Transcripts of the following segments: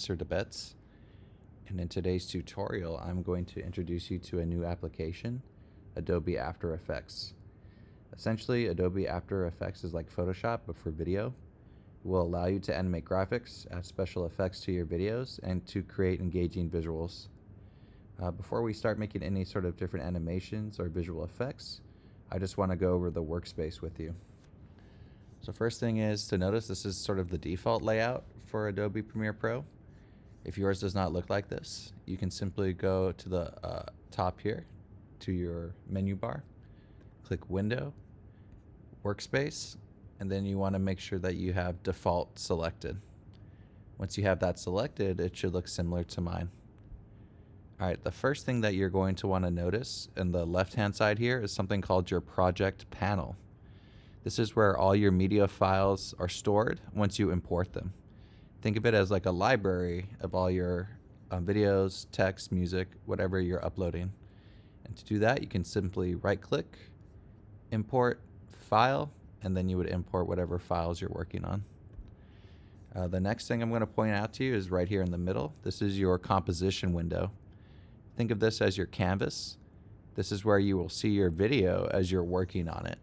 Mr. Debets, and in today's tutorial I'm going to introduce you to a new application, Adobe After Effects. Essentially, Adobe After Effects is like Photoshop but for video. It will allow you to animate graphics, add special effects to your videos, and to create engaging visuals. Before we start making any sort of different animations or visual effects, I just want to go over the workspace with you. So first thing is to notice this is sort of the default layout for Adobe Premiere Pro. If yours does not look like this, you can simply go to the top here to your menu bar, click Window, Workspace, and then you want to make sure that you have Default selected. Once you have that selected, it should look similar to mine. Alright, the first thing that you're going to want to notice in the left-hand side here is something called your Project Panel. This is where all your media files are stored once you import them. Think of it as like a library of all your videos, text, music, whatever you're uploading. And to do that, you can simply right-click, import file, and then you would import whatever files you're working on. The next thing I'm going to point out to you is right here in the middle. This is your composition window. Think of this as your canvas. This is where you will see your video as you're working on it.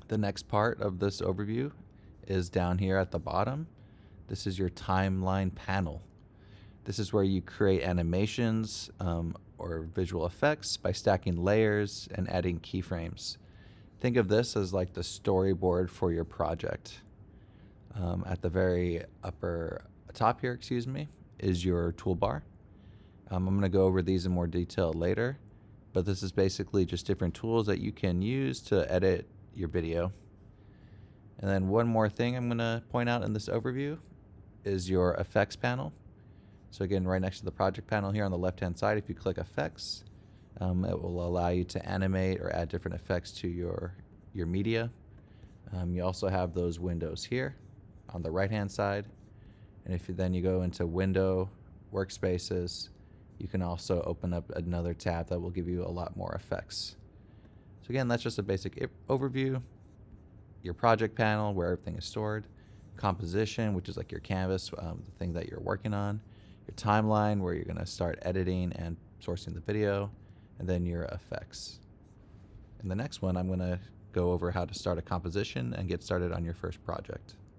The next part of this overview is down here at the bottom. This is your timeline panel. This is where you create animations or visual effects by stacking layers and adding keyframes. Think of this as like the storyboard for your project. At the very top here, is your toolbar. I'm going to go over these in more detail later, but this is basically just different tools that you can use to edit your video. And then one more thing I'm going to point out in this overview is your effects panel. So again, right next to the project panel here on the left-hand side, if you click effects, it will allow you to animate or add different effects to your media. You also have those windows here on the right-hand side. And if you go into Window, Workspaces, you can also open up another tab that will give you a lot more effects. So again, that's just a basic overview. Your project panel, where everything is stored. Composition, which is like your canvas, the thing that you're working on. Your timeline, where you're going to start editing and sourcing the video. And then your effects. In the next one, I'm going to go over how to start a composition and get started on your first project.